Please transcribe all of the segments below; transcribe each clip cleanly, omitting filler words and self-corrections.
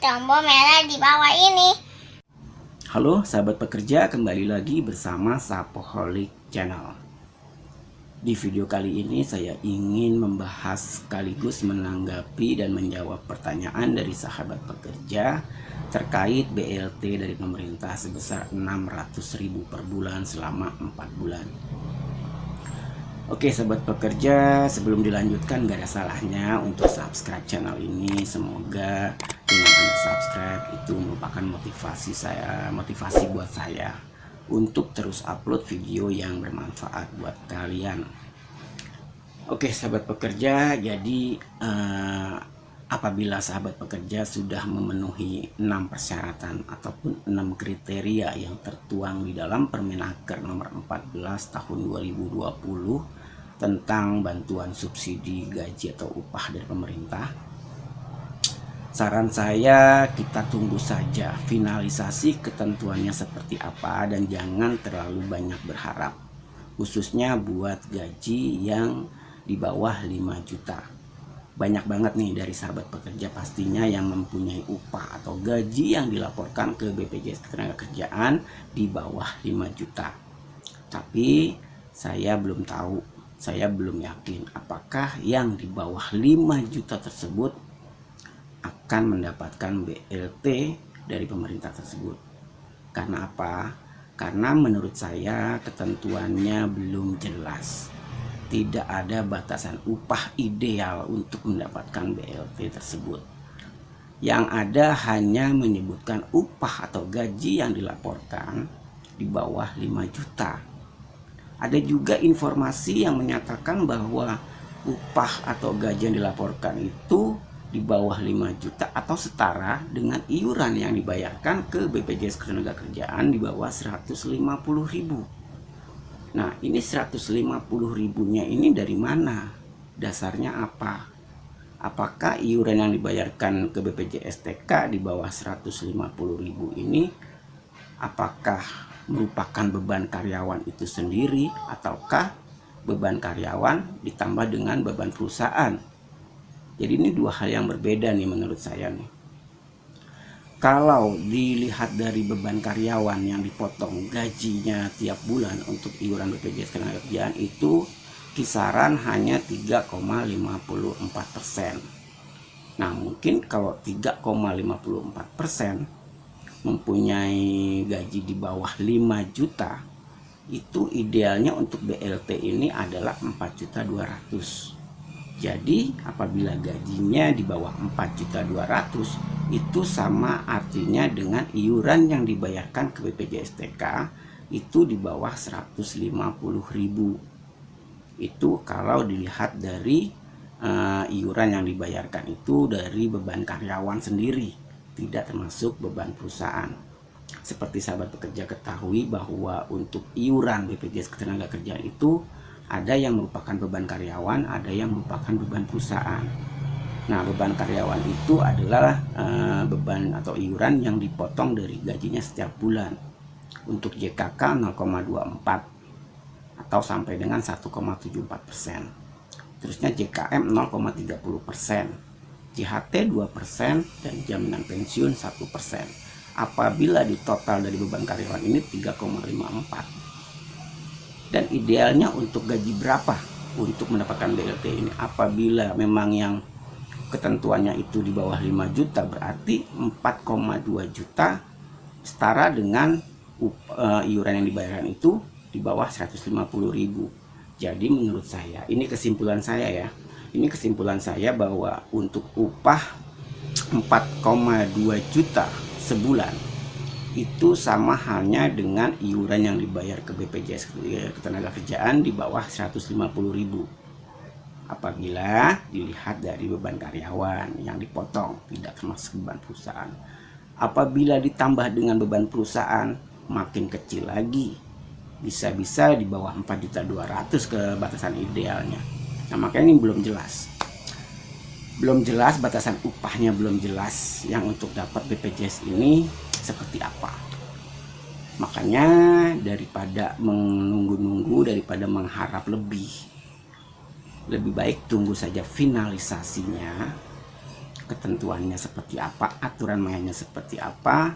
tombol merah di bawah ini. Halo sahabat pekerja, kembali lagi bersama Sapoholic Channel. Di video kali ini saya ingin membahas sekaligus menanggapi dan menjawab pertanyaan dari sahabat pekerja terkait BLT dari pemerintah sebesar 600.000 per bulan selama 4 bulan. Oke sahabat pekerja, sebelum dilanjutkan gak ada salahnya untuk subscribe channel ini. Semoga dengan Anda subscribe itu merupakan motivasi buat saya untuk terus upload video yang bermanfaat buat kalian. Oke sahabat pekerja, jadi apabila sahabat pekerja sudah memenuhi 6 persyaratan ataupun 6 kriteria yang tertuang di dalam Permenaker nomor 14 tahun 2020 tentang bantuan subsidi gaji atau upah dari pemerintah, saran saya kita tunggu saja finalisasi ketentuannya seperti apa dan jangan terlalu banyak berharap, khususnya buat gaji yang di bawah 5 juta. Banyak banget nih dari sahabat pekerja pastinya yang mempunyai upah atau gaji yang dilaporkan ke BPJS Ketenagakerjaan di bawah 5 juta. Tapi saya belum tahu, saya belum yakin apakah yang di bawah 5 juta tersebut akan mendapatkan BLT dari pemerintah tersebut. Karena apa? Karena menurut saya ketentuannya belum jelas. Tidak ada batasan upah ideal untuk mendapatkan BLT tersebut. Yang ada hanya menyebutkan upah atau gaji yang dilaporkan di bawah 5 juta. Ada juga informasi yang menyatakan bahwa upah atau gaji yang dilaporkan itu di bawah 5 juta atau setara dengan iuran yang dibayarkan ke BPJS Ketenagakerjaan di bawah 150.000. Nah, ini 150.000-nya ini dari mana? Dasarnya apa? Apakah iuran yang dibayarkan ke BPJS TK di bawah 150.000 ini apakah merupakan beban karyawan itu sendiri ataukah beban karyawan ditambah dengan beban perusahaan? Jadi ini dua hal yang berbeda nih menurut saya nih. Kalau dilihat dari beban karyawan yang dipotong gajinya tiap bulan untuk iuran BPJS Ketenagakerjaan itu kisaran hanya 3,54%. Nah mungkin kalau 3,54% mempunyai gaji di bawah 5 juta, itu idealnya untuk BLT ini adalah 4.200.000. Jadi apabila gajinya di bawah 4.200.000 itu sama artinya dengan iuran yang dibayarkan ke BPJS TK itu di bawah 150.000. Itu kalau dilihat dari iuran yang dibayarkan itu dari beban karyawan sendiri, tidak termasuk beban perusahaan. Seperti sahabat pekerja ketahui bahwa untuk iuran BPJS Ketenagakerjaan itu ada yang merupakan beban karyawan, ada yang merupakan beban perusahaan. Nah, beban karyawan itu adalah beban atau iuran yang dipotong dari gajinya setiap bulan. Untuk JKK 0,24 atau sampai dengan 1,74%. Terusnya JKM 0,30%, JHT 2% dan jaminan pensiun 1%. Apabila ditotal dari beban karyawan ini 3,54. Dan idealnya untuk gaji berapa untuk mendapatkan BLT ini? Apabila memang yang ketentuannya itu di bawah 5 juta, berarti 4,2 juta setara dengan iuran yang dibayarkan itu di bawah 150.000. Jadi menurut saya, ini kesimpulan saya ya. Ini kesimpulan saya bahwa untuk upah 4,2 juta sebulan itu sama halnya dengan iuran yang dibayar ke BPJS Ketenagakerjaan di bawah 150.000 apabila dilihat dari beban karyawan yang dipotong, tidak termasuk beban perusahaan. Apabila ditambah dengan beban perusahaan makin kecil lagi, bisa-bisa di bawah 4.200.000 ke batasan idealnya. Nah makanya ini belum jelas batasan upahnya, belum jelas yang untuk dapat BPJS ini seperti apa. Makanya daripada menunggu-nunggu, daripada mengharap lebih baik tunggu saja finalisasinya ketentuannya seperti apa, aturan mainnya seperti apa.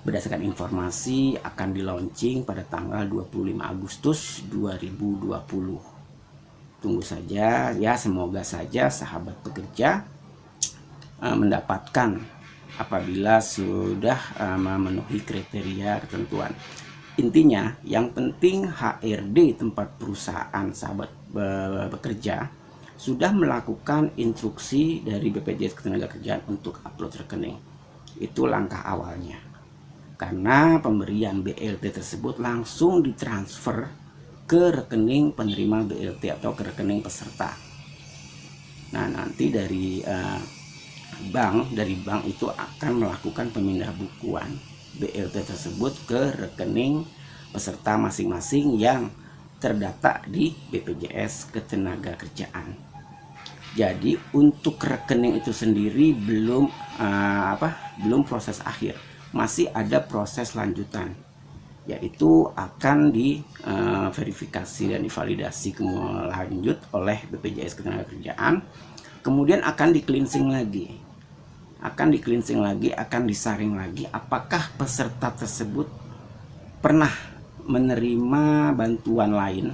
Berdasarkan informasi akan di launching pada tanggal 25 Agustus 2020. Tunggu saja ya, semoga saja sahabat pekerja mendapatkan apabila sudah memenuhi kriteria ketentuan. Intinya yang penting HRD tempat perusahaan sahabat bekerja sudah melakukan instruksi dari BPJS Ketenagakerjaan untuk upload rekening. Itu langkah awalnya, karena pemberian BLT tersebut langsung ditransfer ke rekening penerima BLT atau ke rekening peserta. Nah, nanti dari bank itu akan melakukan pemindah bukuan BLT tersebut ke rekening peserta masing-masing yang terdata di BPJS Ketenagakerjaan. Jadi untuk rekening itu sendiri belum proses akhir, masih ada proses lanjutan, yaitu akan diverifikasi dan divalidasi lanjut oleh BPJS Ketenagakerjaan, kemudian akan di-cleansing lagi, akan disaring lagi apakah peserta tersebut pernah menerima bantuan lain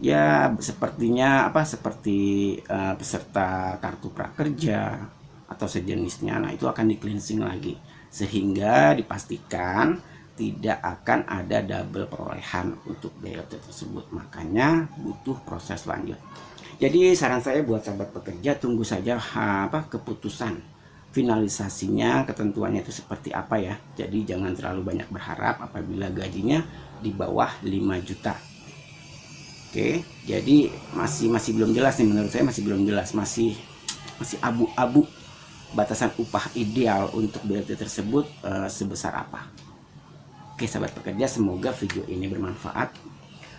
ya, sepertinya seperti peserta kartu prakerja atau sejenisnya. Nah, itu akan di-cleansing lagi sehingga dipastikan tidak akan ada double perolehan untuk BLT tersebut. Makanya butuh proses lanjut. Jadi saran saya buat sahabat pekerja, tunggu saja keputusan finalisasinya, ketentuannya itu seperti apa ya. Jadi jangan terlalu banyak berharap apabila gajinya di bawah 5 juta. Oke, jadi masih belum jelas nih, menurut saya masih belum jelas, masih abu-abu batasan upah ideal untuk BLT tersebut sebesar apa. Oke sahabat pekerja, semoga video ini bermanfaat.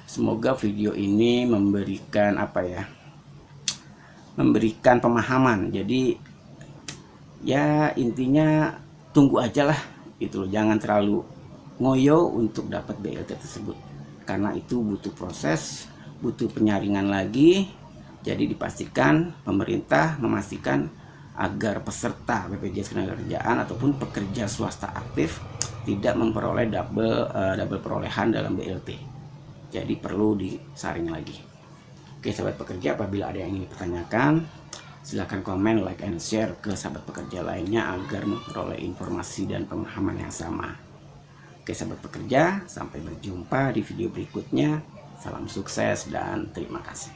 Semoga video ini memberikan pemahaman. Jadi ya intinya tunggu aja lah gitu loh, jangan terlalu ngoyo untuk dapat BLT tersebut, karena itu butuh proses, butuh penyaringan lagi. Jadi dipastikan pemerintah memastikan agar peserta BPJS Ketenagakerjaan ataupun pekerja swasta aktif tidak memperoleh double perolehan dalam BLT. Jadi perlu disaring lagi. Oke sahabat pekerja, apabila ada yang ingin dipertanyakan, silahkan komen, like, and share ke sahabat pekerja lainnya agar memperoleh informasi dan pemahaman yang sama. Oke sahabat pekerja, sampai berjumpa di video berikutnya. Salam sukses dan terima kasih.